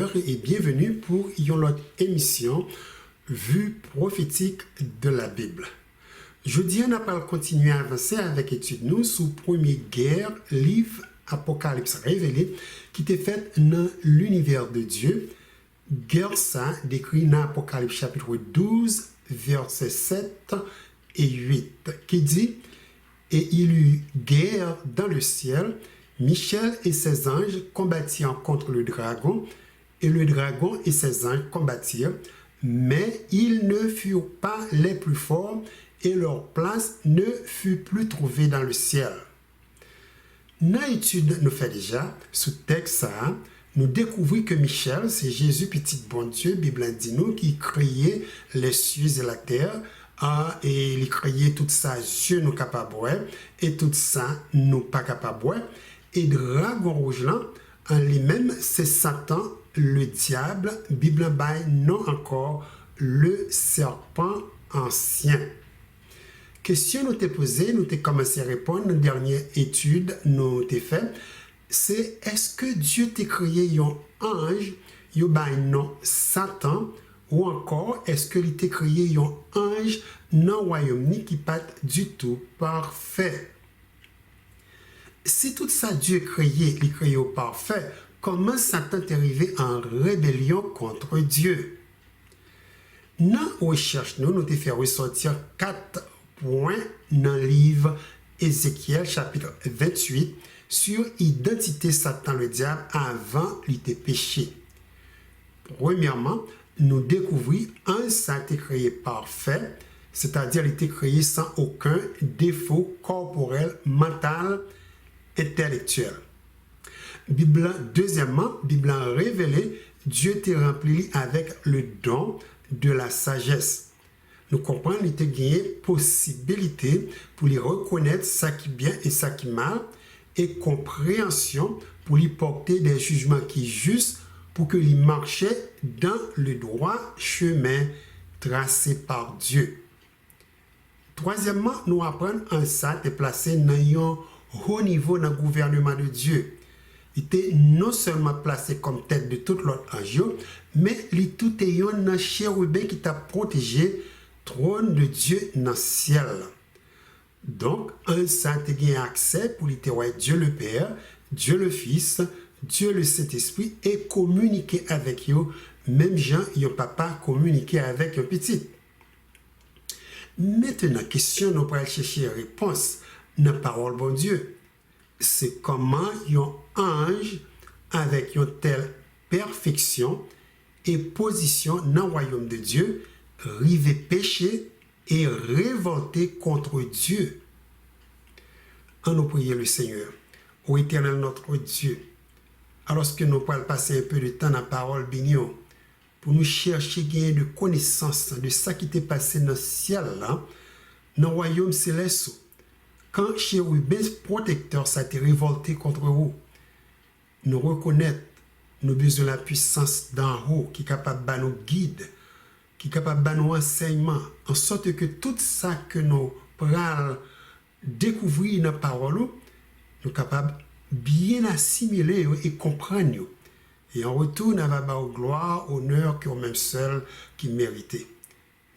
auditeurs et bienvenue pour une autre émission Vue prophétique de la Bible. Jeudi, on va continuer à avancer avec l'étude nous sous première guerre, livre Apocalypse révélé, qui était fait dans l'univers de Dieu. Guerre ça décrit dans Apocalypse chapitre 12, versets 7 et 8, qui dit « Et il y eut guerre dans le ciel, Michel et ses anges combattirent contre le dragon, et le dragon et ses anges combattirent, mais ils ne furent pas les plus forts, et leur place ne fut plus trouvée dans le ciel. » Dans l'étude nous fait déjà, ce texte, nous découvrons que Michel, c'est Jésus, petit bon Dieu, Bible dit nous, qui créait les cieux et la terre, et il créait tout ça, Dieu nous capable, et tout ça, nous pas capable. Et dragon rouge là, en lui-même, c'est Satan, le diable, Bible bail non encore le serpent ancien. Question nous t'ai posée, nous t'ai commencé à répondre, notre dernière étude nous t'ai fait, c'est est-ce que Dieu t'a créé un ange, yo bail non Satan, ou encore est-ce que il t'a créé un ange non royaume ni qui pas du tout parfait? Si tout ça Dieu créé, il créé au parfait, comment Satan est arrivé en rébellion contre Dieu? Dans la recherche, nous avons fait ressortir 4 points dans le livre Ézéchiel, chapitre 28, sur l'identité Satan le diable avant qu'il ait péché. Premièrement, nous découvrons un Satan créé parfait, c'est-à-dire il était créé sans aucun défaut corporel, mental, intellectuel. Deuxièmement, Bible a révélé, Dieu t'a rempli avec le don de la sagesse. Nous comprenons qu'il t'a gagné possibilité pour lui reconnaître ça qui est bien et ça qui est mal, et compréhension pour lui porter des jugements qui sont justes pour que lui marchait dans le droit chemin tracé par Dieu. Troisièmement, nous apprenons un Satan est placé dans un haut niveau dans le gouvernement de Dieu. Il était non seulement placé comme tête de tout l'autre ange, mais il tout ayant un chérubin qui t'a protégé trône de Dieu dans le ciel. Donc, un saint a accès pour littéralement Dieu le Père, Dieu le Fils, Dieu le Saint-Esprit et communiquer avec eux, même Jean, yon papa communiquer avec un petit. Maintenant, question, nous pourrons chercher réponse dans la parole de Dieu. C'est comment un ange avec une telle perfection et position dans le royaume de Dieu rive péché et révolté contre Dieu. En nous prier le Seigneur, ô éternel notre Dieu, alors que nous pourrons passer un peu de temps dans la parole bénie, pour nous chercher gagner de connaissance de ce qui t'est passé dans le ciel, là, dans le royaume céleste, quand chérubin protecteur ça été révolté contre vous, nous reconnaître nous besoin de la puissance d'en haut qui est capable de nous guider, qui est capable de nous enseignement, en sorte que tout ça que nous prenons découvrir dans la parole, nous sommes capables de bien assimiler et comprendre. Et en retour, nous avons gloire, honneur, que même seul qui méritait.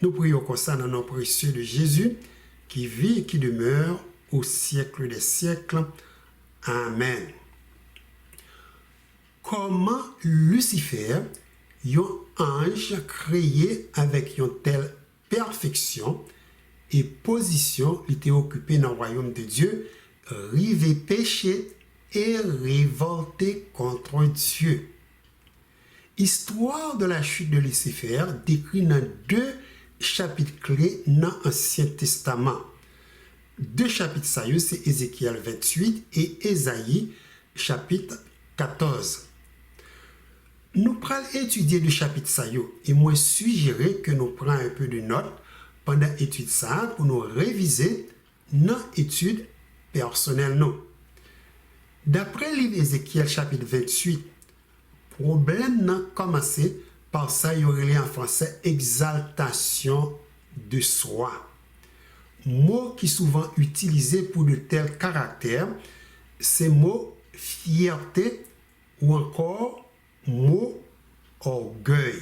Nous prions comme ça dans le nom précieux de Jésus, qui vit et qui demeure au siècle des siècles. Amen. Comment Lucifer, un ange créé avec une telle perfection et position, il était occupé dans le royaume de Dieu, rivé péché et révolté contre Dieu. Histoire de la chute de Lucifer décrit dans 2 chapitres clés dans l'Ancien Testament. 2 chapitres sérieux, c'est Ézéchiel 28 et Ésaïe chapitre 14. Nous allons étudier le chapitre sérieux et moi suggérer que nous prenions un peu de notes pendant l'étude ça pour nous réviser nos études personnelles. D'après le livre Ézéchiel chapitre 28, problème n'a commencé par ça, il y aurait en français exaltation de soi. Mot qui est souvent utilisé pour de tels caractères, c'est mot fierté ou encore mot orgueil.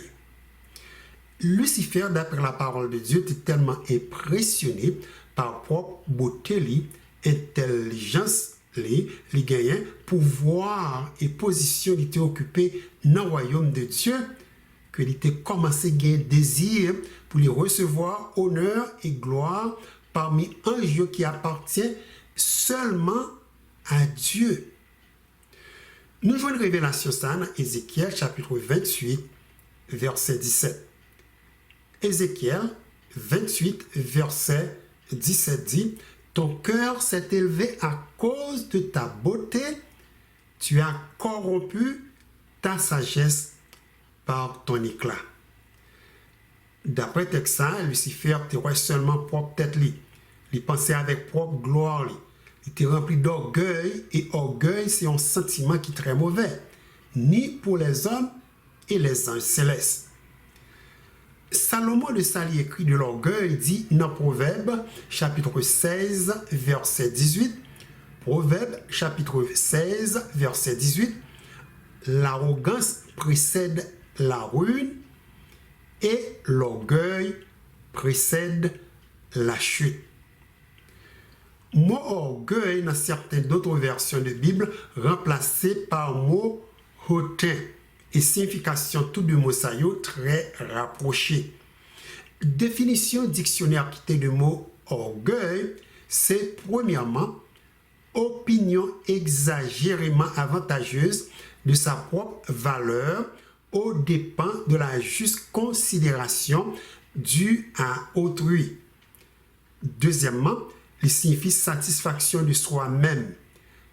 Lucifer, d'après la parole de Dieu, était tellement impressionné par propre beauté, intelligence, les gagnants, pouvoir et position qui étaient occupés dans le royaume de Dieu, qu'il était commencé à gagner désir pour les recevoir honneur et gloire parmi un Dieu qui appartient seulement à Dieu. Nous jouons une révélation ça dans Ézéchiel chapitre 28, verset 17. Ézéchiel 28, verset 17 dit: ton cœur s'est élevé à cause de ta beauté, tu as corrompu ta sagesse par ton éclat. D'après Texan, Lucifer était seulement propre tête li. Il pensait avec propre gloire li. Il était rempli d'orgueil, et orgueil c'est un sentiment qui est très mauvais, ni pour les hommes et les anges célestes. Salomon de Sali écrit de l'orgueil dit dans Proverbe chapitre 16 verset 18, Proverbe chapitre 16 verset 18, l'arrogance précède la ruine et l'orgueil précède la chute. Mot orgueil dans certaines d'autres versions de Bible remplacé par mot hautain, et signification tout du mot sayo très rapprochée. Définition dictionnaire qui de mot orgueil, c'est premièrement opinion exagérément avantageuse de sa propre valeur aux dépens de la juste considération due à autrui. Deuxièmement, il signifie satisfaction de soi-même,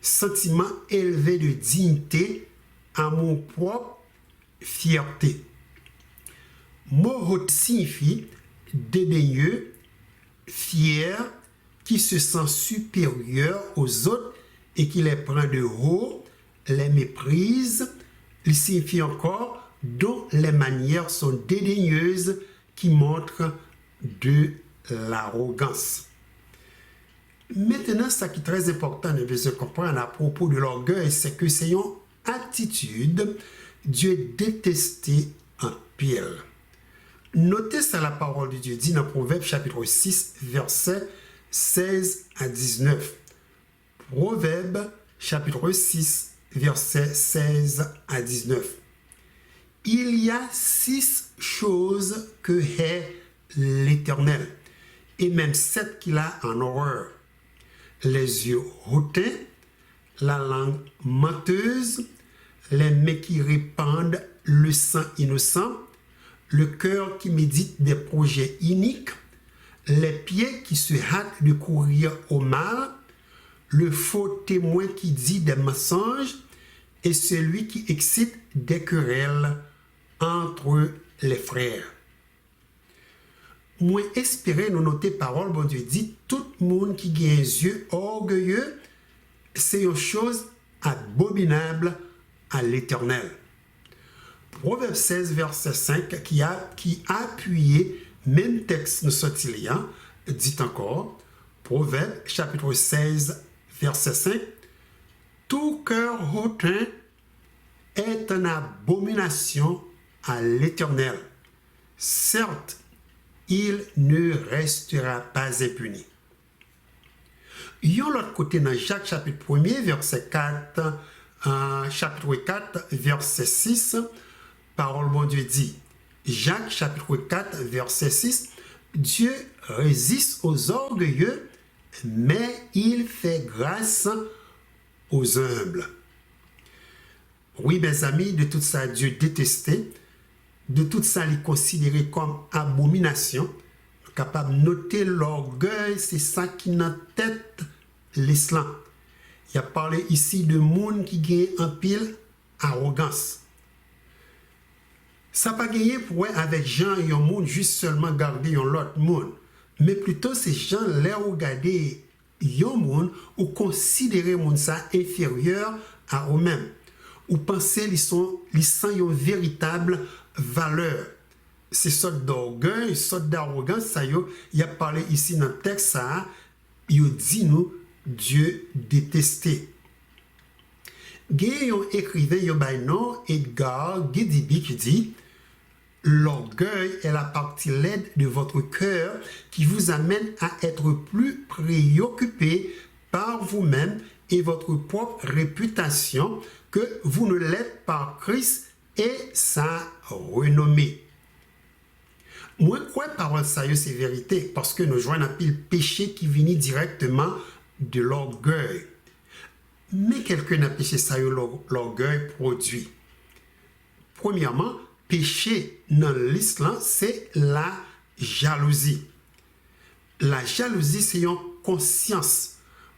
sentiment élevé de dignité, amour propre, fierté. Mot signifie dédaigneux, fier, qui se sent supérieur aux autres et qui les prend de haut, les méprise. Il signifie encore dont les manières sont dédaigneuses, qui montrent de l'arrogance. Maintenant, ce qui est très important de se comprendre à propos de l'orgueil, c'est que c'est une attitude Dieu détesté en pile. Notez ça, la parole de Dieu dit dans Proverbe chapitre 6, verset 16 à 19. Proverbe chapitre 6, verset 16 à 19. Il y a 6 choses que hait l'Éternel, et même 7 qu'il a en horreur: les yeux hautains, la langue menteuse, les mains qui répandent le sang innocent, le cœur qui médite des projets iniques, les pieds qui se hâtent de courir au mal, le faux témoin qui dit des mensonges, et celui qui excite des querelles entre les frères. Moi espérer nous noter parole, bon Dieu dit, tout le monde qui a les yeux orgueilleux, c'est une chose abominable à l'Éternel. Proverbe 16, verset 5, qui appuyé même texte nous sorti là, dit encore, Proverbe chapitre 16, verset 5, tout cœur hautain est une abomination à l'Éternel. Certes, il ne restera pas impuni. Yon l'autre côté dans Jacques chapitre 1er, verset 4, chapitre 4, verset 6, parole bon Dieu dit, Jacques chapitre 4, verset 6, Dieu résiste aux orgueilleux, mais il fait grâce aux humbles. Oui, mes amis, de tout ça, Dieu détestait, de tout ça, il considéré comme abomination. Capable de noter l'orgueil, c'est ça qui n'a tête l'islam. Il a parlé ici de monde qui gagne en pile arrogance. Ça pas gagné pour avec gens et un monde juste seulement garder un l'autre monde, mais plutôt ces gens les regarder un monde ou considérer monde ça inférieur à eux-mêmes, ou penser ils sont une véritable valeur. C'est sorte d'orgueil, sorte d'arrogance, ça y a parlé ici dans le texte, ça, il dit nous, Dieu détesté. Il y a un écrivain qui Edgar Gidibi qui dit l'orgueil est la partie laide de votre cœur qui vous amène à être plus préoccupé par vous-même et votre propre réputation que vous ne l'êtes par Christ et sa renommée. Moi, quoi parole ça c'est vérité parce que nous joignons un pile péché qui vient directement de l'orgueil. Mais quelqu'un n'a péché ça l'orgueil produit. Premièrement, péché dans l'islam, c'est la jalousie. La jalousie, c'est une conscience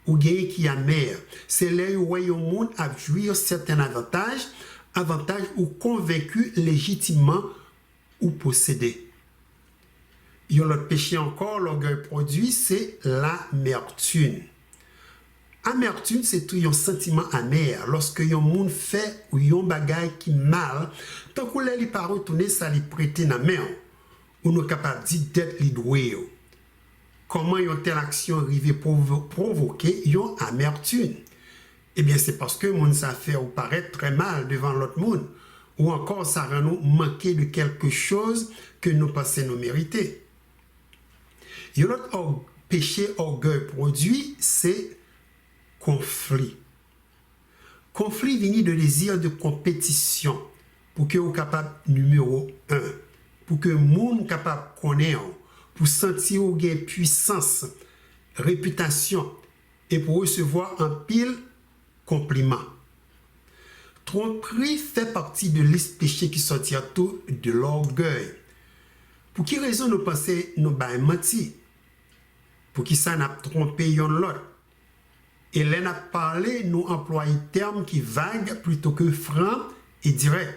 ou gain qui est amère. C'est là où le monde a jouir certains avantages ou convaincu légitimement ou possédé. Il y a l'autre péché encore, l'orgueil produit, c'est l'amertume. Amertume, c'est tout un sentiment amer. Lorsque un monde fait ou un bagage qui mal, tant qu'on ne pas retourner, ça lui prêter la main. Ou nous capable d'être les doués. Comment une telle action arrive pour provoquer une amertume? Eh bien, c'est parce que le monde ça fait ou paraît très mal devant l'autre monde. Ou encore, ça rend nous manquer de quelque chose que nous pensons nous mériter. Il y a l'autre péché orgueil produit, c'est conflit. Conflit vient de désir de compétition pour que vous capable numéro 1, pour que le monde capable connaître, pour sentir ou gain puissance, réputation et pour recevoir un pile compliment. Tromperie fait partie de liste péché qui sortira tout de l'orgueil. Pour qui raison nous pensons nous menti? Pour qui ça n'a trompé l'autre? Et là, on a parlé, nous employons termes qui vagues plutôt que francs et directs.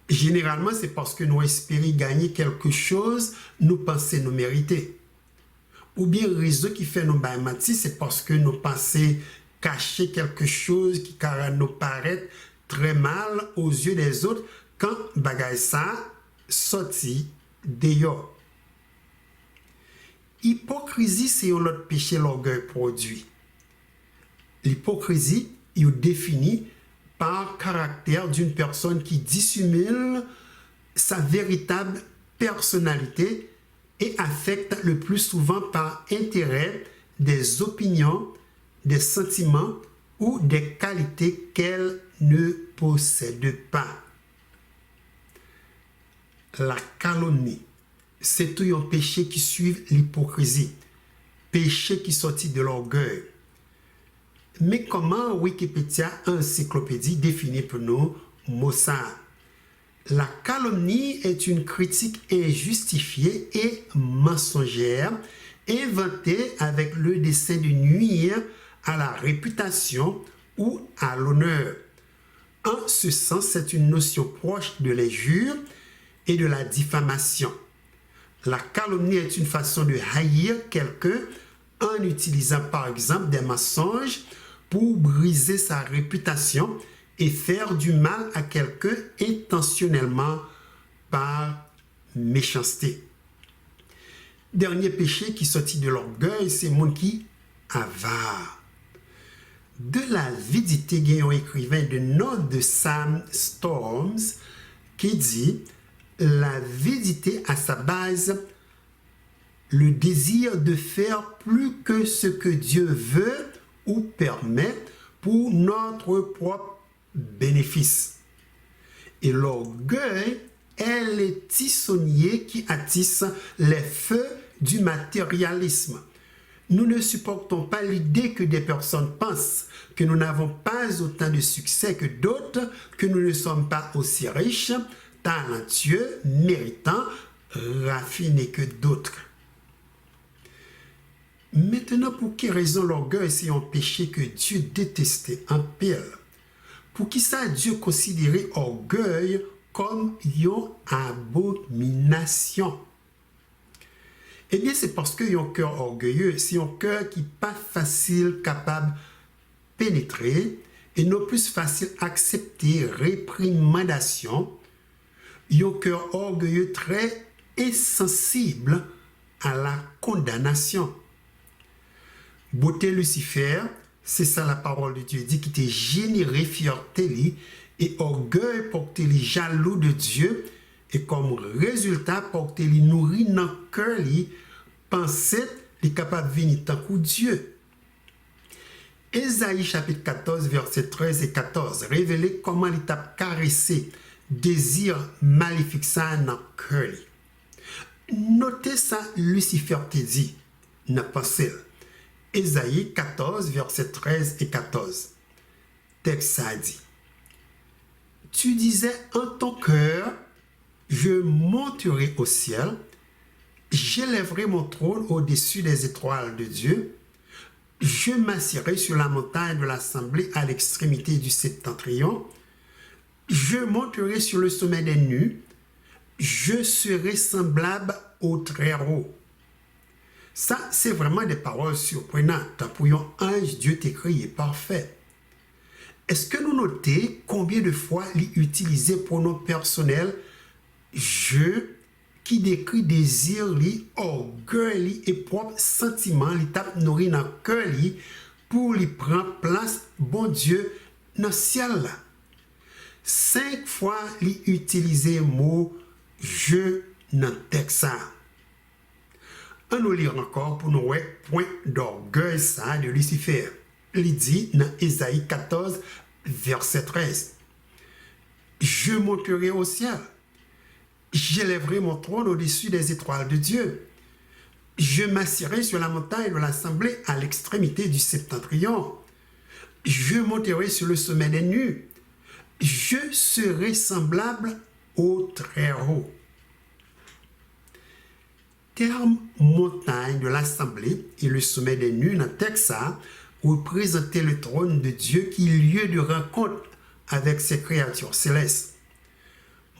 Généralement, c'est parce que nous espérons gagner quelque chose, nous pensons nous mériter. Ou bien, le réseau qui fait nous mentir, c'est parce que nous pensons cacher quelque chose qui nous paraît très mal aux yeux des autres quand bagay ça sorti dehors. Hypocrisie, c'est un autre péché l'orgueil produit. L'hypocrisie est définie par caractère d'une personne qui dissimule sa véritable personnalité et affecte le plus souvent par intérêt des opinions, des sentiments ou des qualités qu'elle ne possède pas. La calomnie, c'est tout un péché qui suit l'hypocrisie, péché qui sortit de l'orgueil. Mais comment Wikipédia encyclopédie définit pour nous mot ça? La calomnie est une critique injustifiée et mensongère, inventée avec le dessein de nuire à la réputation ou à l'honneur. En ce sens, c'est une notion proche de l'injure et de la diffamation. La calomnie est une façon de haïr quelqu'un en utilisant par exemple des mensonges pour briser sa réputation et faire du mal à quelqu'un intentionnellement par méchanceté. Dernier péché qui sortit de l'orgueil, c'est mon qui avare. De l'avidité, il y a un écrivain de nom de Sam Storms qui dit l'avidité à sa base le désir de faire plus que ce que Dieu veut ou permet pour notre propre bénéfice. Et l'orgueil est le tissonnier qui attisse les feux du matérialisme. Nous ne supportons pas l'idée que des personnes pensent que nous n'avons pas autant de succès que d'autres, que nous ne sommes pas aussi riches, talentueux, méritants, raffinés que d'autres. Maintenant, pour quelle raison l'orgueil c'est un péché que Dieu détestait en pile? Pour qui ça Dieu considérait orgueil comme une abomination? Eh bien, c'est parce que un cœur orgueilleux, c'est un cœur qui n'est pas facile, capable de pénétrer et non plus facile accepter réprimandation. Un cœur orgueilleux très insensible à la condamnation. Beauté Lucifer, C'est ça la parole de Dieu dit, qui te généré fierté et orgueil pour te jaloux de Dieu, et comme résultat pour te nourrir dans le cœur, penser est capable de venir tant que Dieu. Ésaïe chapitre 14, versets 13 et 14, révèle comment il t'a caressé, désir maléfique ça dans le cœur. Notez ça, Lucifer te dit, n'a pas seul. Ésaïe 14, versets 13 et 14. Texte ça dit, tu disais en ton cœur, je monterai au ciel, j'élèverai mon trône au-dessus des étoiles de Dieu, je m'assirai sur la montagne de l'assemblée à l'extrémité du septentrion, je monterai sur le sommet des nues, je serai semblable au Très-Haut. Ça, c'est vraiment des paroles surprenantes. Pour un ange, Dieu t'écrit est parfait. Est-ce que nous notons combien de fois il utilisé pronom personnel je qui décrit désir, orgueil et propre sentiment, il tape nourri dans le cœur pour lui prendre place, bon Dieu, dans le ciel. 5 fois, il utilisé le mot je dans le texte. On nous lire encore pour nous voir point d'orgueil ça de Lucifer. Il dit dans Ésaïe 14, verset 13. Je monterai au ciel. J'élèverai mon trône au-dessus des étoiles de Dieu. Je m'assirai sur la montagne de l'assemblée à l'extrémité du septentrion. Je monterai sur le sommet des nues. Je serai semblable au Très-Haut. Terme montagne de l'assemblée et le sommet des nues dans le texte représentait le trône de Dieu qui est lieu de rencontre avec ses créatures célestes.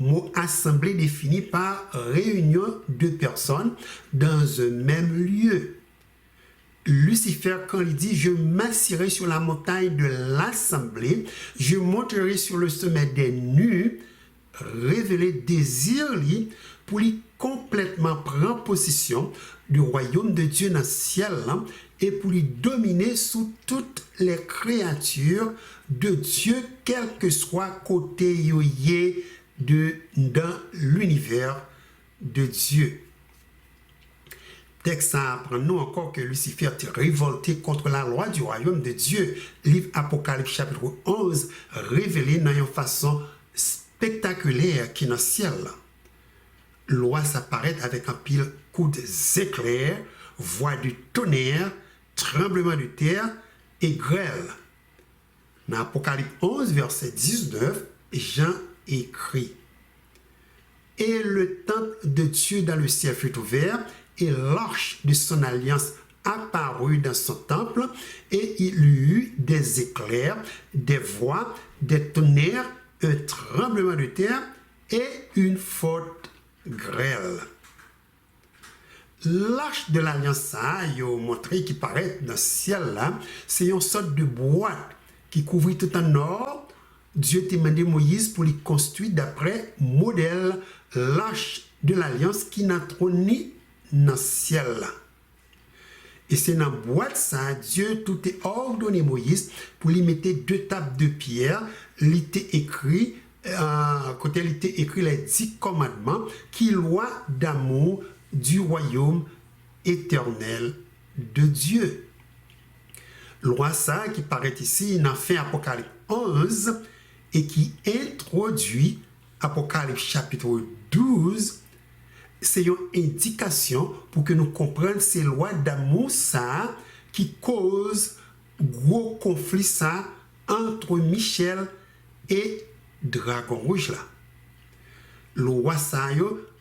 Mot assemblée défini par réunion de personnes dans un même lieu. Lucifer, quand il dit « Je m'assirai sur la montagne de l'assemblée, je monterai sur le sommet des nues », révéler désir pour lui complètement prendre possession du royaume de Dieu dans le ciel et pour lui dominer sous toutes les créatures de Dieu, quel que soit côté yoyé dans l'univers de Dieu. Texte ça apprend nous encore que Lucifer s'est révolté contre la loi du royaume de Dieu. Livre Apocalypse chapitre 11 révélé dans une façon spectaculaire qui est dans le ciel. Loi s'apparaît avec un pile coup d'éclairs, voix du tonnerre, tremblement de terre et grêle. Dans Apocalypse 11 verset 19, Jean écrit: et le temple de Dieu dans le ciel fut ouvert, et l'arche de son alliance apparut dans son temple, et il y eut des éclairs, des voix, des tonnerres, un tremblement de terre et une forte grêle. L'arche de l'alliance, il a montré qui paraît dans le ciel là, c'est une sorte de boîte qui couvrit tout en or. Dieu t'a demandé Moïse pour lui construire d'après modèle l'arche de l'alliance qui n'a trôné dans le ciel là. Et c'est dans la boîte ça, Dieu tout est ordonné Moïse pour lui mettre 2 tables de pierre. Il était écrit, côté il était écrit les 10 commandements qui loi d'amour du royaume éternel de Dieu. Loi ça qui paraît ici dans fin Apocalypse 11 et qui introduit Apocalypse chapitre 12. C'est une indication pour que nous comprenions ces lois d'amour ça qui cause gros conflit ça entre Michel et Dragon Rouge là. Loi ça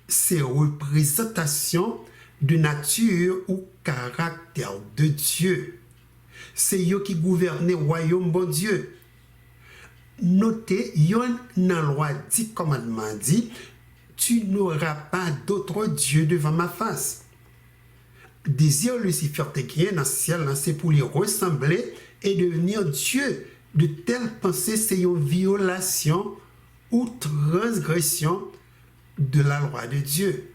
c'est représentation de nature ou caractère de Dieu. C'est eux qui gouvernent le royaume bon Dieu. Notez, yon dans la loi 10 commandements dit, tu n'auras pas d'autre Dieu devant ma face. Désir Lucifer te gagner dans le ciel, c'est pour lui ressembler et devenir Dieu. De telles pensées, c'est une violation ou transgression de la loi de Dieu.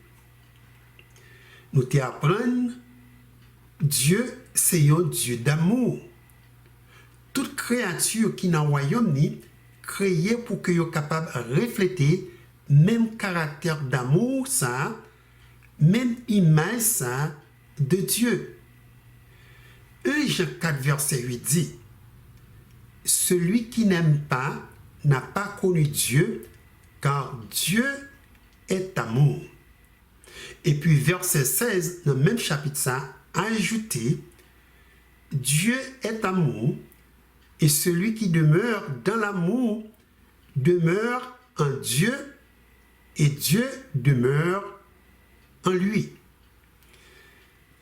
Nous t'apprenons, Dieu, c'est un Dieu d'amour. toute créature qui dans le royaume ni créée pour que soient capable de refléter même caractère d'amour ça, même image ça de Dieu. Jean 4 verset 8 dit: celui qui n'aime pas n'a pas connu Dieu, car Dieu est amour. Et puis verset 16, dans le même chapitre, ça a ajouté: Dieu est amour, et celui qui demeure dans l'amour demeure en Dieu, et Dieu demeure en lui.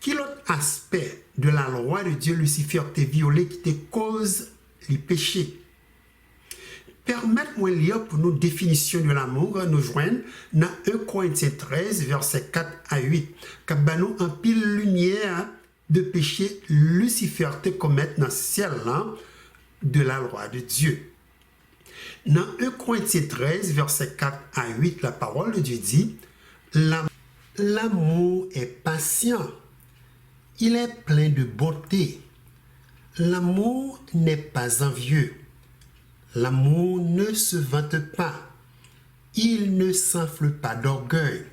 Quel autre aspect de la loi de Dieu Lucifer t'a violé qui te cause les péchés? Permettez-moi de lire pour nous définition de l'amour, nous joindre dans 1 Corinthiens 13, verset 4 à 8, qui nous en pile lumière de péché Lucifer te commettre dans le ciel de la loi de Dieu. Dans 1 Corinthiens 13, verset 4 à 8, la parole de Dieu dit: l'amour est patient, il est plein de bonté. L'amour n'est pas envieux. L'amour ne se vante pas. Il ne s'enfle pas d'orgueil.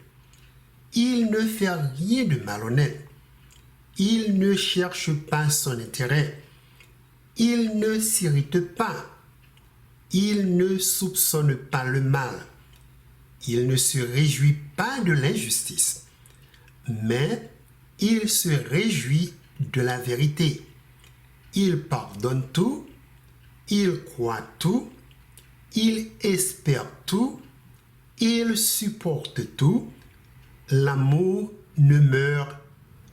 Il ne fait rien de malhonnête. Il ne cherche pas son intérêt. Il ne s'irrite pas. Il ne soupçonne pas le mal. Il ne se réjouit pas de l'injustice, mais il se réjouit de la vérité. Il pardonne tout, il croit tout, il espère tout, il supporte tout. L'amour ne meurt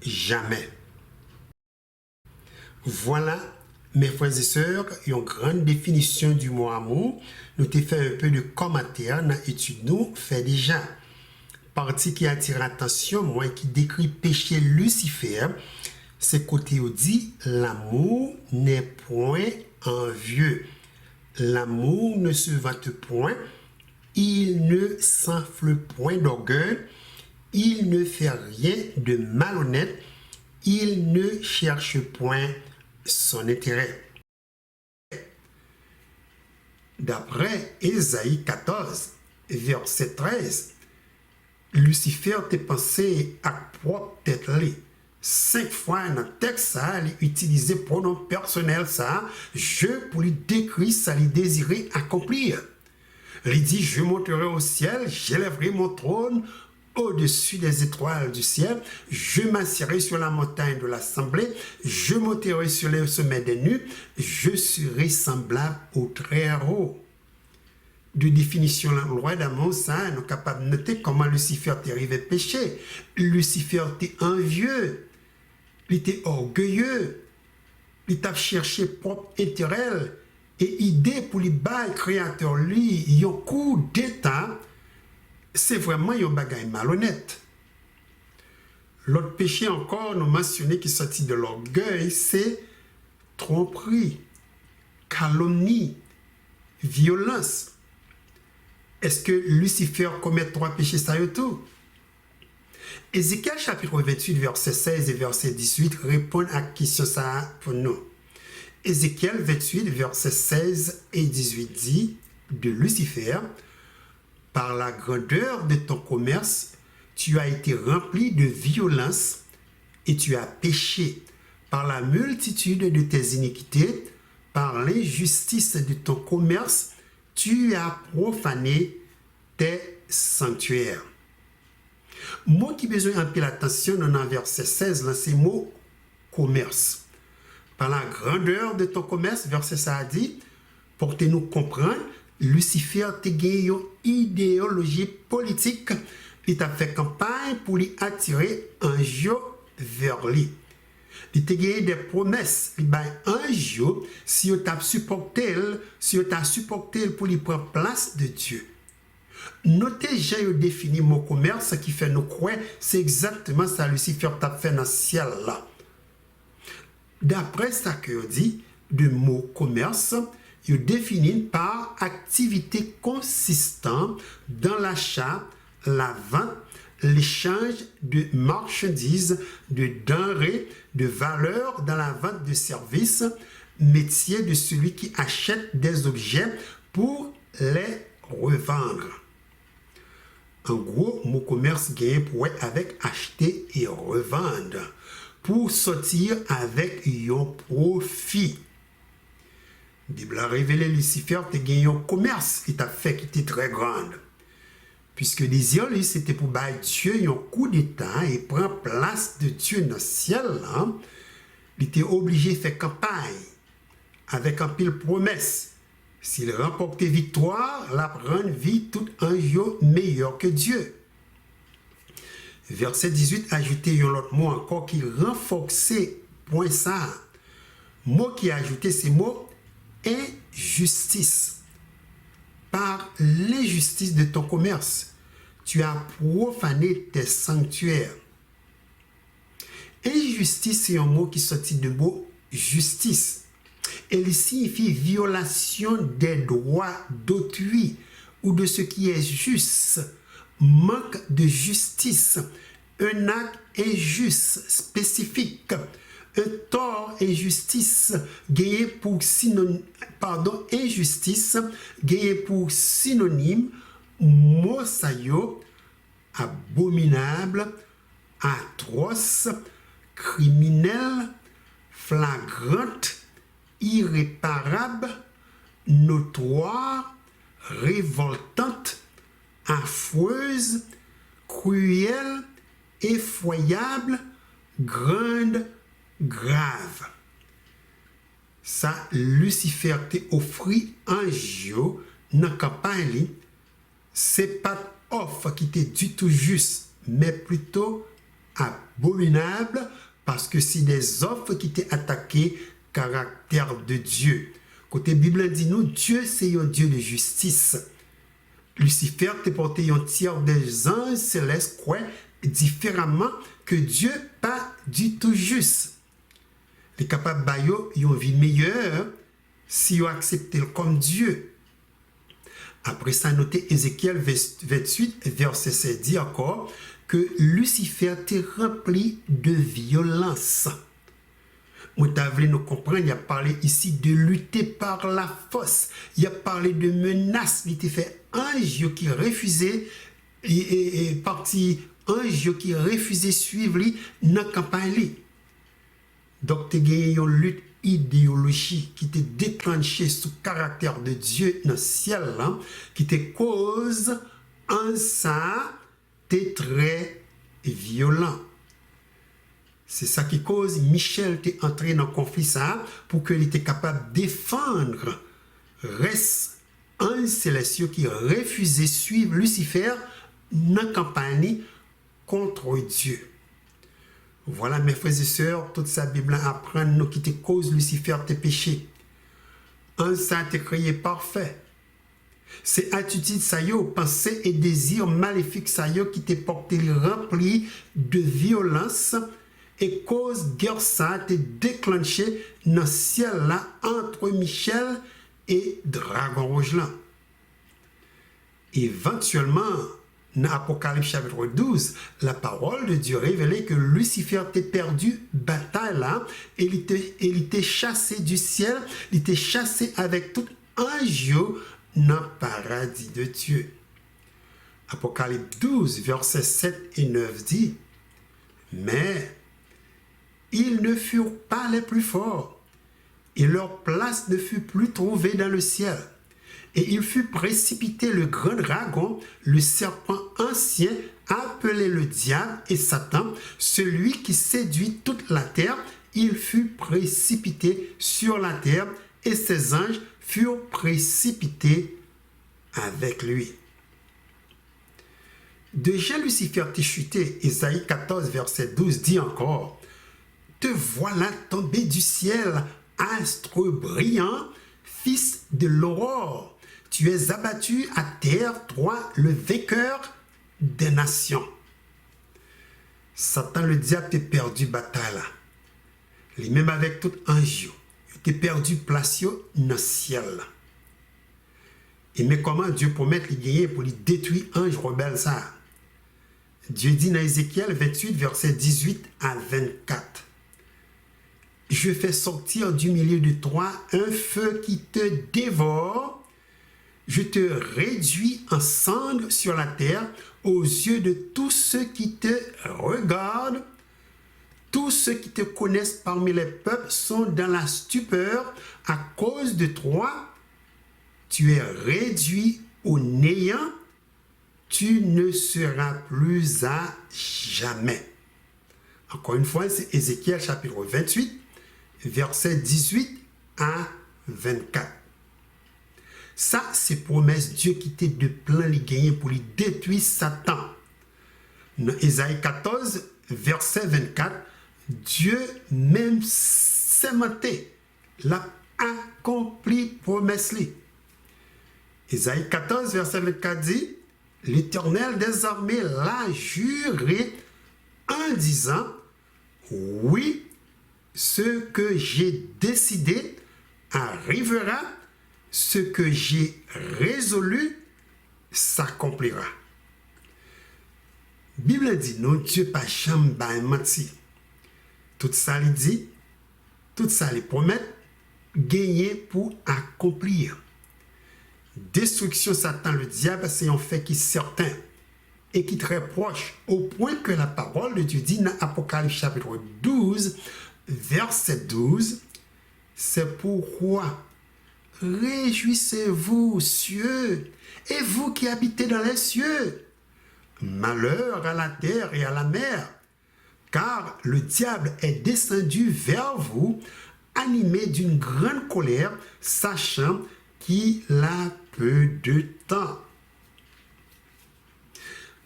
jamais. Voilà, mes frères et sœurs, une grande définition du mot amour. Nous t'ai fait un peu de commentaire dans l'étude nous fait déjà. Partie qui attire l'attention, moi qui décrit péché Lucifer, c'est côté où dit: l'amour n'est point envieux. L'amour ne se vante point, il ne s'enfle point d'orgueil, il ne fait rien de malhonnête, il ne cherche point son intérêt. D'après Ésaïe 14, verset 13, Lucifer te pensé à propre tête li. 5 fois dans le texte, ça, il utilisé pronom personnel, ça, je pour lui décrire ça, lui désirer accomplir. Il dit: je monterai au ciel, j'élèverai mon trône au-dessus des étoiles du ciel, je m'assirai sur la montagne de l'assemblée, je monterai sur les sommets des nues, je serai semblable au Très-Haut. De définition la loi d'amour, ça, nous sommes capables de noter comment Lucifer t'est arrivé péché. Lucifer t'est envieux, il était orgueilleux, il t'a cherché propre intérêt et idée pour lui battre créateur lui, il y a un coup d'état, c'est vraiment un bagage malhonnête. L'autre péché encore, nous mentionnons qui sortit de l'orgueil, c'est tromperie, calomnie, violence. Est-ce que Lucifer commet 3 péchés ça et tout? Ézéchiel chapitre 28, verset 16 et verset 18 répondent à la question ça pour nous. Ézéchiel 28, verset 16 et 18 dit de Lucifer: par la grandeur de ton commerce, tu as été rempli de violence et tu as péché. Par la multitude de tes iniquités, par l'injustice de ton commerce, tu as profané tes sanctuaires. Moi qui besoin un peu l'attention dans le verset 16, là, c'est le mot commerce. Par la grandeur de ton commerce, verset ça a dit, pour que nous comprendre, Lucifer a gagné une idéologie politique. Il a fait campagne pour lui attirer un jour vers lui. Il a gagné des promesses. Un jour, si on t'a supporté, pour lui prendre place de Dieu. Notez, j'ai défini mon commerce qui fait nous croire, c'est exactement ça Lucifer t'a fait dans le ciel là. D'après ça que dit, de mot commerce, il définit par activité consistante dans l'achat, la vente, l'échange de marchandises, de denrées, de valeurs dans la vente de services, métier de celui qui achète des objets pour les revendre. En gros, mon commerce gagne pour avec acheter et revendre, pour sortir avec un profit. La Bible a révélé Lucifer te gagné un commerce qui t'a fait qui était très grande. Puisque désir, lui, c'était pour battre Dieu un coup d'état et prendre place de Dieu dans le ciel. Hein? Il était obligé de faire campagne avec un pile promesse. S'il remportait victoire, la prendre vie tout un jour meilleur que Dieu. Verset 18, ajouté un autre mot encore qui renforçait point ça. Mot qui a ajouté ces mots, injustice. Par l'injustice de ton commerce, tu as profané tes sanctuaires. Injustice, c'est un mot qui sortit du mot justice. Elle signifie violation des droits d'autrui ou de ce qui est juste, manque de justice, un acte injuste, spécifique, un tort, injustice, gagné pour synonyme, mot sayo, abominable, atroce, criminel, flagrante, irréparable, notoire, révoltante, affreuse, cruelle, effroyable, grande, grave. Ça, Lucifer t'a offert un jour dans la campagne. C'est pas offre qui était du tout juste, mais plutôt abominable, parce que c'est des offres qui t'ont attaqué caractère de Dieu. Côté Bible dit nous, Dieu c'est un Dieu de justice. Lucifer t'a porté un tiers des anges célestes, quoi, différemment que Dieu, pas du tout juste. Les capables bayo une vie meilleure si vous acceptez comme Dieu. Après ça, notez Ézéchiel 28, verset 7, dit encore que Lucifer t'est rempli de violence. Moi, t'as voulu nous comprendre, il a parlé ici de lutter par la force. Il a parlé de menaces. Il t'a fait un Dieu qui refusait et parti un Dieu qui refusait suivre lui dans la campagne. Donc, tu as gagné une lutte idéologique qui te déclenché sous caractère de Dieu dans le ciel, hein, qui te cause en ça, t'es très violent. C'est ça qui cause Michel t'est entré dans le conflit ça pour qu'il était capable de défendre reste un célestial qui refusait de suivre Lucifer dans la campagne contre Dieu. Voilà, mes frères et sœurs, toute sa Bible apprend nous qui te cause Lucifer tes péchés. Un saint te créé parfait. C'est attitude ça yo, pensée et désir maléfique ça yo qui te porté rempli de violence et cause guerre ça te déclenché dans le ciel là entre Michel et Dragon Rouge là. Éventuellement, dans Apocalypse chapitre 12, la parole de Dieu révélait que Lucifer était perdu bataille là, et il était chassé du ciel, il était chassé avec tout ange dans le paradis de Dieu. Apocalypse 12, versets 7 et 9 dit, mais ils ne furent pas les plus forts, et leur place ne fut plus trouvée dans le ciel. Et il fut précipité le grand dragon, le serpent ancien, appelé le diable et Satan, celui qui séduit toute la terre. Il fut précipité sur la terre et ses anges furent précipités avec lui. Déjà Lucifer t'est chuté, Ésaïe 14, verset 12 dit encore, « Te voilà tombé du ciel, astre brillant, fils de l'aurore. Tu es abattu à terre, toi, le vainqueur des nations. » Satan, le diable, t'est perdu bataille là. Les mêmes avec tout ange, il t'est perdu place dans le ciel là. Et mais comment Dieu promet les gagner pour les détruire ange rebelle ça? Dieu dit dans Ézéchiel 28, verset 18 à 24. je fais sortir du milieu de toi un feu qui te dévore. Je te réduis en cendres sur la terre aux yeux de tous ceux qui te regardent. Tous ceux qui te connaissent parmi les peuples sont dans la stupeur à cause de toi. Tu es réduit au néant. Tu ne seras plus à jamais. Encore une fois, c'est Ézéchiel chapitre 28, versets 18 à 24. Ça, c'est promesse Dieu qui était de plein les gagner pour lui détruire Satan. Dans Ésaïe 14, verset 24, Dieu même sémenté l'a accompli promesse-li. Ésaïe 14, verset 24 dit, l'Éternel des armées l'a juré en disant, oui, ce que j'ai décidé arrivera, ce que j'ai résolu s'accomplira. Bible dit, non, Dieu pas jamais menti. Tout ça il dit, tout ça il promet, gagner pour accomplir. Destruction Satan, le diable, c'est un fait qui est certain et qui est très proche, au point que la parole de Dieu dit dans Apocalypse chapitre 12, verset 12, c'est pourquoi réjouissez-vous, cieux, et vous qui habitez dans les cieux. Malheur à la terre et à la mer, car le diable est descendu vers vous, animé d'une grande colère, sachant qu'il a peu de temps.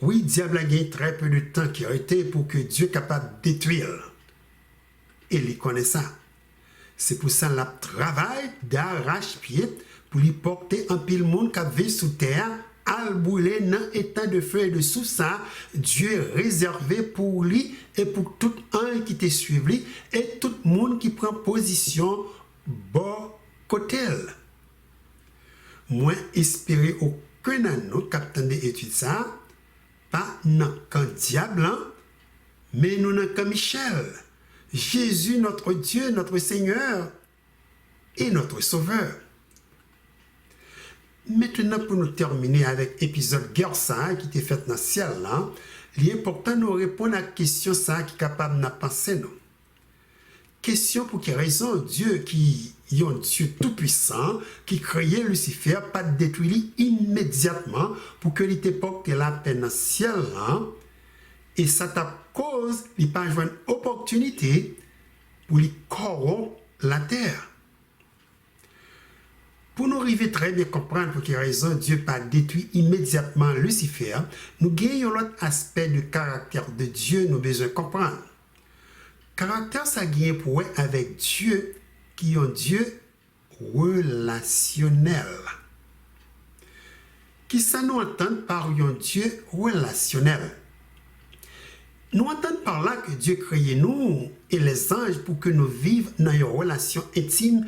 Oui, le diable a gagné très peu de temps qui a été pour que Dieu soit capable de détruire. Et il connaît ça. C'est pour ça qu'il travaille d'arrache-pied pour lui porter un pile monde qui vit sous terre, à le brûler dans état de feu et de sous ça. Dieu est réservé pour lui et pour tout un qui te suivi et tout le monde qui prend position bon côté. Moi, espérer aucun de nous qui d'étude ça, pas non qu'un diable, mais nous n'avons qu'un Michel. Jésus, notre Dieu, notre Seigneur et notre Sauveur. Maintenant, pour nous terminer avec l'épisode guerre ça qui était fait dans le ciel, là, il est important de nous répondre à la question ça qui est capable de penser nous. Question pour quelle raison Dieu qui est un Dieu tout-puissant, qui créait Lucifer, pas de détruire immédiatement pour que l'été porte la paix dans le ciel, là, et ça t'a cause, il n'a pas joué une opportunité pour lui corrompre la terre. Pour nous arriver très bien comprendre pour quelle raison Dieu n'a pas détruit immédiatement Lucifer, nous gagnons l'autre aspect du caractère de Dieu, nous besoin comprendre. Caractère, ça gagne pour eux avec Dieu, qui est un Dieu relationnel. Qui ça nous entend par un Dieu relationnel? Nous entendons par là que Dieu crée nous et les anges pour que nous vivions dans une relation intime,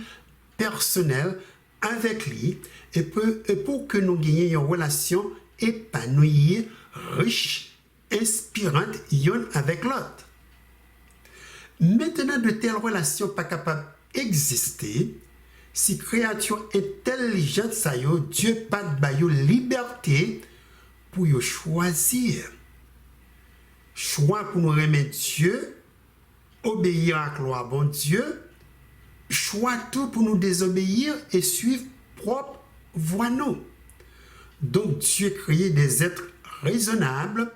personnelle avec lui et pour que nous gagnions une relation épanouie, riche, inspirante, l'une avec l'autre. Maintenant, de telles relations pas capables d'exister, si créature intelligente, ça y est, Dieu pas de liberté pour y choisir. Choix pour nous remettre Dieu, obéir à gloire bon Dieu, choix tout pour nous désobéir et suivre propre voie nous. Donc Dieu crée des êtres raisonnables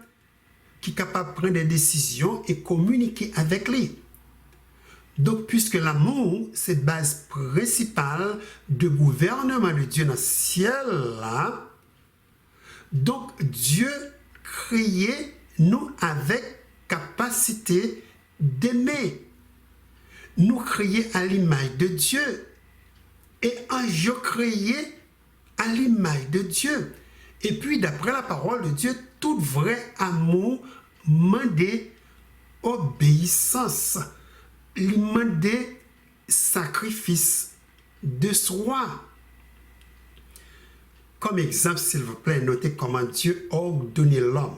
qui sont capables de prendre des décisions et communiquer avec lui. Donc puisque l'amour, c'est la base principale de gouvernement de Dieu dans le ciel là, donc Dieu créé nous avec capacité d'aimer. Nous créés à l'image de Dieu. Et un jour créé à l'image de Dieu. Et puis, d'après la parole de Dieu, tout vrai amour demande obéissance. Il demande sacrifice de soi. Comme exemple, s'il vous plaît, notez comment Dieu a ordonné l'homme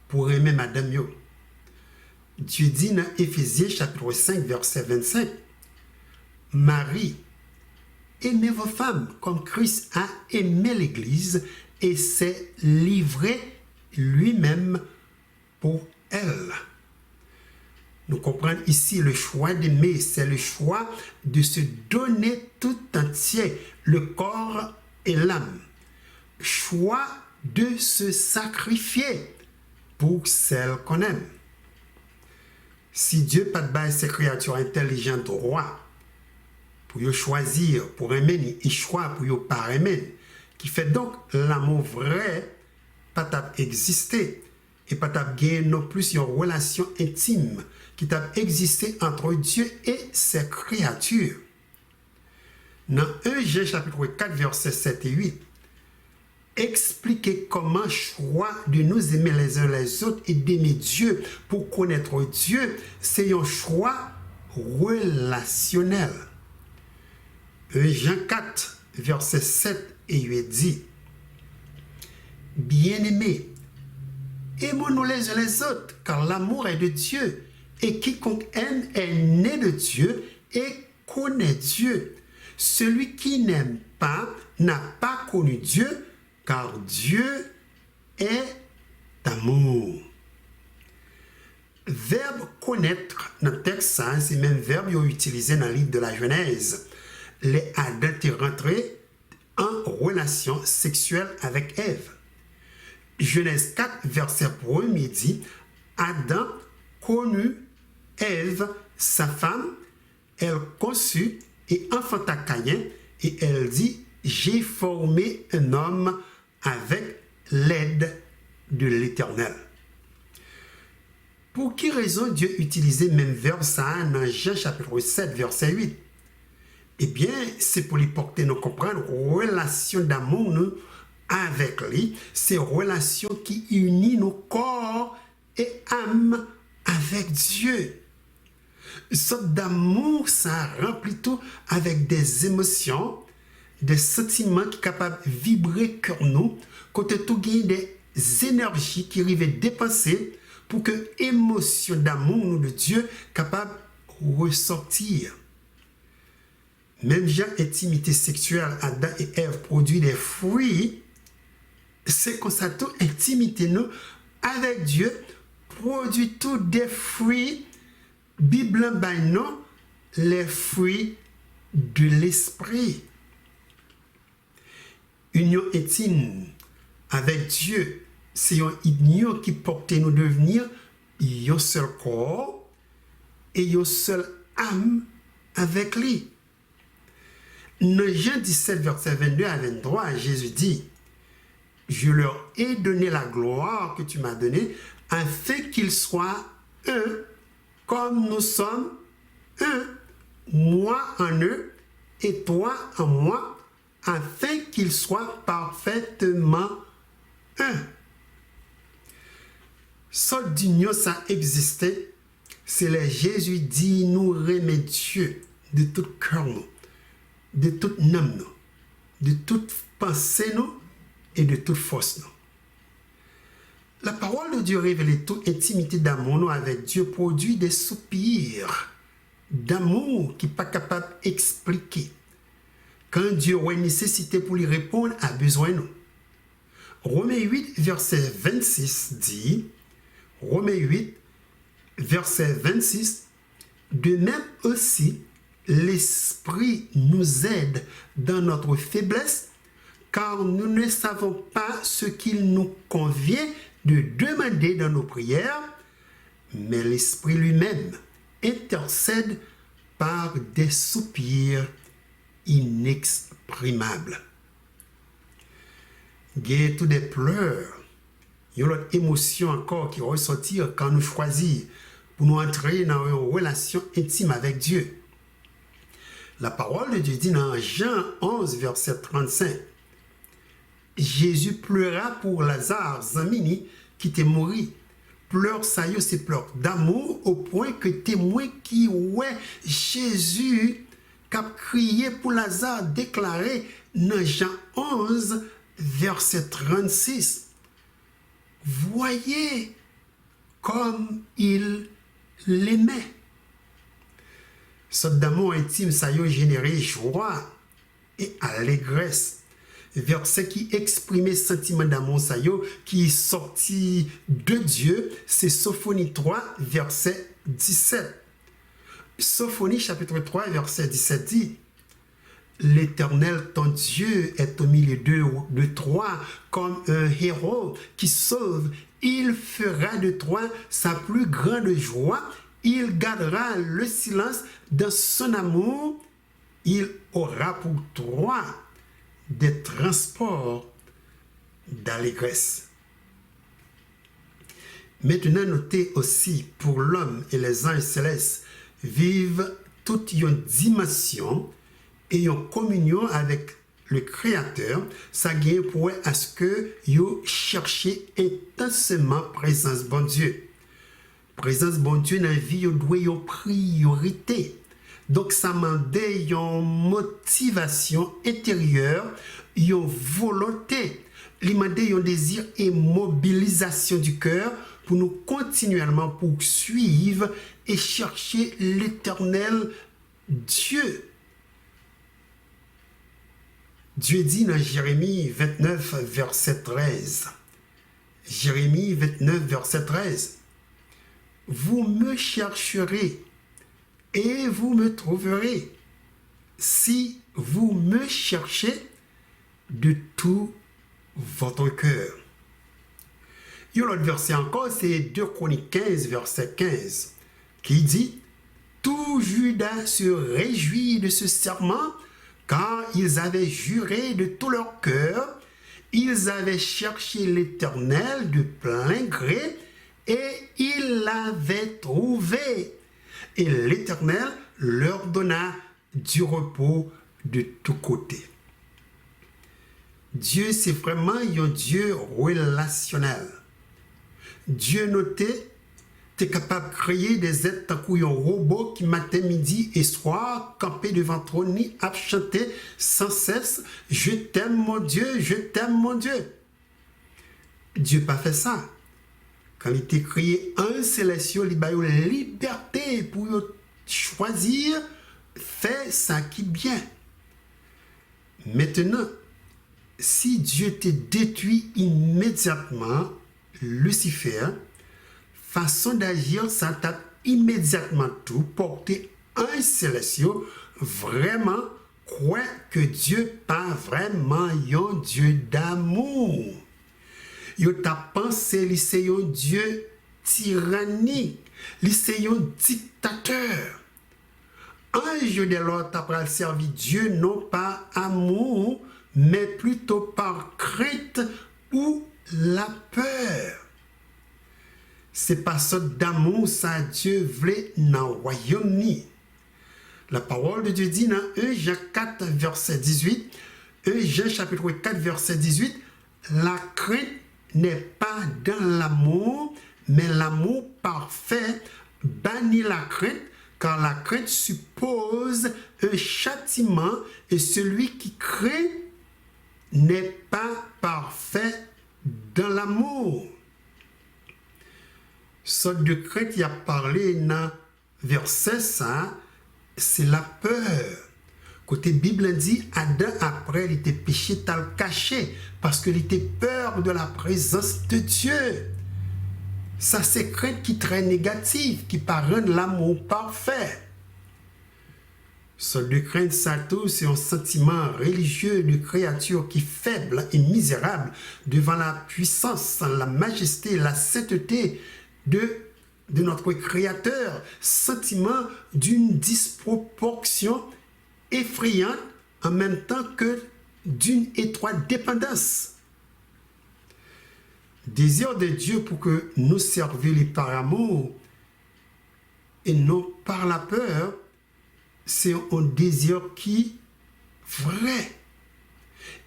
pour aimer Madame Yo. Dieu dit dans Éphésiens chapitre 5, verset 25, Marie, aimez vos femmes comme Christ a aimé l'Église et s'est livré lui-même pour elle. Nous comprenons ici le choix d'aimer, c'est le choix de se donner tout entier, le corps et l'âme. Choix de se sacrifier pour celle qu'on aime. Si Dieu pas de base ses créatures intelligentes droit pour y choisir, pour aimer, il choix pour y pas aimer, qui fait donc l'amour vrai, pas t'a existé et pas t'a gagné non plus une relation intime qui t'a existé entre Dieu et ses créatures. Dans 1 Jean chapitre 4 versets 7 et 8, expliquer comment choix de nous aimer les uns les autres et d'aimer Dieu pour connaître Dieu, c'est un choix relationnel. 1 Jean 4 versets 7 et 8 dit: Bien-aimés, aimons-nous les uns les autres, car l'amour est de Dieu, et quiconque aime est né de Dieu et connaît Dieu. Celui qui n'aime pas n'a pas connu Dieu, car Dieu est amour. Verbe connaître, dans le texte, c'est le même verbe utilisé dans le livre de la Genèse. Les Adam étaient rentrés en relation sexuelle avec Ève. Genèse 4, verset 1 dit: Adam connut Ève, sa femme, elle conçut et enfanta Caïn, et elle dit: J'ai formé un homme avec l'aide de l'Éternel. Pour quelle raison Dieu utilisait le même verbe ça dans Jean chapitre 7, verset 8? Eh bien, c'est pour lui porter nous comprendre relation d'amour nous avec lui, c'est relation qui unit nos corps et âme avec Dieu. Sorte d'amour, ça remplit tout avec des émotions, des sentiments qui sont capables de vibrer cœur nous, côté tout gagne des énergies qui arrivent à dépenser pour que l'émotion d'amour nous de Dieu capable de ressortir. Même genre intimité sexuelle, Adam et Ève produisent des fruits, c'est comme ça toute intimité nous avec Dieu produit tous des fruits. Bible by nous les fruits de l'esprit. Union intime avec Dieu, c'est une union qui porte nous devenir un seul corps et une seule âme avec lui. Dans Jean 17, verset 22 à 23, Jésus dit: Je leur ai donné la gloire que tu m'as donnée, afin qu'ils soient un, comme nous sommes un, moi en eux et toi en moi, afin qu'ils soient parfaitement un. Sorte d'union ça existait, c'est là Jésus dit nous remet Dieu de tout cœur nous, de toute âme nous, de toute pensée nous et de toute force nous. La parole de Dieu révèle toute intimité d'amour nous avec Dieu produit des soupirs d'amour qui n'est pas capable d'expliquer. Quand Dieu a une nécessité pour lui répondre à besoin nous. Romains 8, verset 26 dit, Romains 8, verset 26, de même aussi, l'Esprit nous aide dans notre faiblesse, car nous ne savons pas ce qu'il nous convient de demander dans nos prières, mais l'Esprit lui-même intercède par des soupirs inexprimables. Il y a tous des pleurs, il y a l'autre émotion encore qui ressortir quand nous choisissons pour nous entrer dans une relation intime avec Dieu. La parole de Dieu dit dans Jean 11, verset 35, Jésus pleura pour Lazare, Zamini, qui était mort. Pleurs, ça y est, c'est pleurs d'amour au point que témoin qui ouais Jésus qui a crié pour Lazare déclaré dans Jean 11, verset 36. Voyez comme il l'aimait. Ce d'amour intime, ça y a généré joie et allégresse. Verset qui exprimait sentiment d'amour, ça y a, qui est sorti de Dieu, c'est Sophonie 3, verset 17. Sophonie chapitre 3, verset 17 dit: L'Éternel, ton Dieu, est au milieu de toi comme un héros qui sauve. Il fera de toi sa plus grande joie. Il gardera le silence dans son amour. Il aura pour toi des transports d'allégresse. Maintenant, notez aussi, pour l'homme et les anges célestes vivent toute une dimension et en communion avec le Créateur, ça gagne pour à ce que vous cherchez intensément présence bon Dieu. Présence bon Dieu dans la vie, vous doit une priorité. Donc, ça demande une motivation intérieure, une volonté, il demande un désir et mobilisation du cœur pour nous continuellement poursuivre et chercher l'Éternel Dieu. Dieu dit dans Jérémie 29, verset 13. Jérémie 29, verset 13. Vous me chercherez et vous me trouverez si vous me cherchez de tout votre cœur. Il y a l'autre verset encore, c'est 2 Chroniques 15, verset 15, qui dit: Tout Juda se réjouit de ce serment, car ils avaient juré de tout leur cœur, ils avaient cherché l'Éternel de plein gré, et ils l'avaient trouvé. Et l'Éternel leur donna du repos de tous côtés. Dieu, c'est vraiment un Dieu relationnel. Dieu noté, tu es capable de créer des êtres tant qu'un robot qui matin, midi et soir, campé devant ton nid, à chanter sans cesse: Je t'aime mon Dieu, je t'aime mon Dieu. Dieu n'a pas fait ça. Quand il t'a créé un sélection, il a eu la liberté pour choisir, faire ça qui est bien. Maintenant, si Dieu te détruit immédiatement, Lucifer, façon d'agir, ça tape immédiatement tout, porter un sélection, vraiment croire que Dieu pas vraiment un Dieu d'amour. Il t'a pensé, c'est un Dieu tyrannique, c'est un dictateur. Un jour de l'autre, t'as servi Dieu non pas amour, mais plutôt par crainte ou la peur. C'est pas ça d'amour ça Dieu voulait dans le royaume. La parole de Dieu dit dans 1 Jean 4, verset 18, 1 Jean chapitre 4, verset 18, la crainte n'est pas dans l'amour, mais l'amour parfait bannit la crainte, car la crainte suppose un châtiment, et celui qui craint n'est pas parfait dans l'amour. Sorte de crainte il a parlé dans verset ça, c'est la peur. Côté Bible dit, Adam après il était péché, t'as le caché, parce qu'il était peur de la présence de Dieu. Ça c'est crainte qui est très négative, qui parle de l'amour parfait. Sorte de crainte, ça tout, c'est un sentiment religieux de créature qui est faible et misérable devant la puissance, la majesté, la sainteté de notre Créateur. Sentiment d'une disproportion effrayante en même temps que d'une étroite dépendance. Désir de Dieu pour que nous servions par amour et non par la peur, c'est un désir qui est vrai.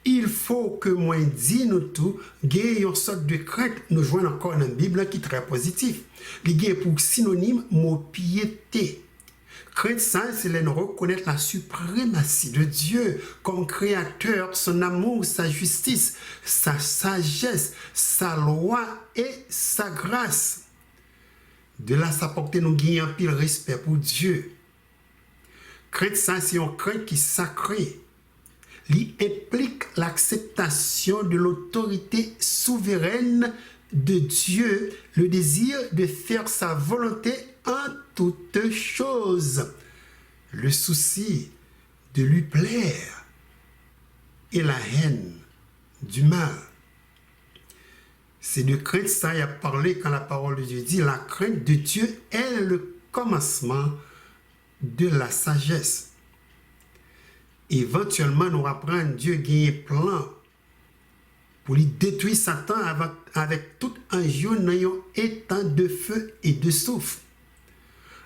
Il faut que moi dis nous tout, il y a une sorte de crainte, nous jouons encore dans la Bible qui est très positif. Il y a pour synonyme mot piété. Crainte ça, c'est de reconnaître la suprématie de Dieu comme créateur, son amour, sa justice, sa sagesse, sa loi et sa grâce. De là, ça porte nous gagner un pile respect pour Dieu. Crainte ça, c'est une crainte qui est sacrée. Il implique l'acceptation de l'autorité souveraine de Dieu, le désir de faire sa volonté en toutes choses, le souci de lui plaire et la haine du mal. C'est de crainte ça, il a parlé quand la parole de Dieu dit, la crainte de Dieu est le commencement de la sagesse. Éventuellement, nous apprendre Dieu gagne plan pour lui détruire Satan avec tout un jour n'ayant étang de feu et de souffle.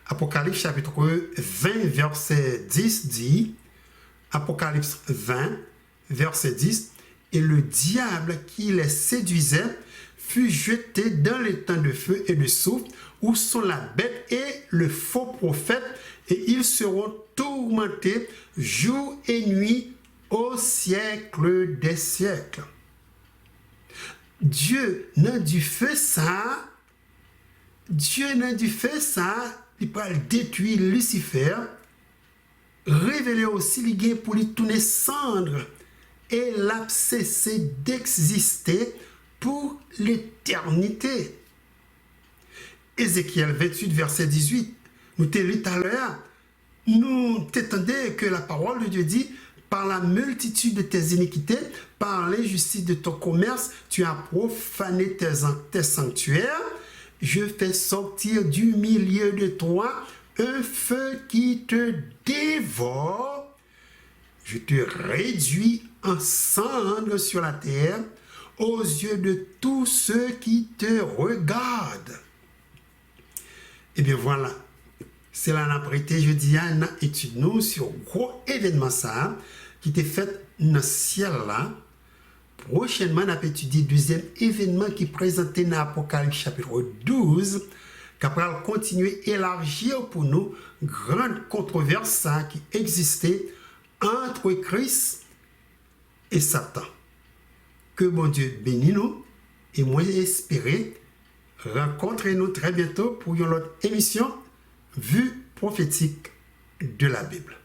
Apocalypse chapitre 20, verset 10 dit, Apocalypse 20, verset 10, et le diable qui les séduisait fut jeté dans l'étang de feu et de souffle, où sont la bête et le faux prophète, et ils seront tourmentés jour et nuit au siècle des siècles. Dieu n'a du fait ça, il peut détruire Lucifer, révéler aussi les gains pour lui tourner cendre et l'a cessé d'exister pour l'éternité. Ézéchiel 28, verset 18, nous t'ai lu tout à l'heure, nous t'étendons que la parole de Dieu dit, par la multitude de tes iniquités, par l'injustice de ton commerce, tu as profané tes sanctuaires, je fais sortir du milieu de toi un feu qui te dévore, je te réduis en cendres sur la terre, aux yeux de tous ceux qui te regardent. Et bien voilà, c'est là la prêté jeudi à une étude nous sur gros événement ça qui était fait dans le ciel là. Prochainement, on a étudié le deuxième événement qui est présenté dans l'Apocalypse chapitre 12, qui va continuer à élargir pour nous grande controverse qui existait entre Christ et Satan. Que bon Dieu bénisse nous et moi espérer rencontrer-nous très bientôt pour une autre émission Vue prophétique de la Bible.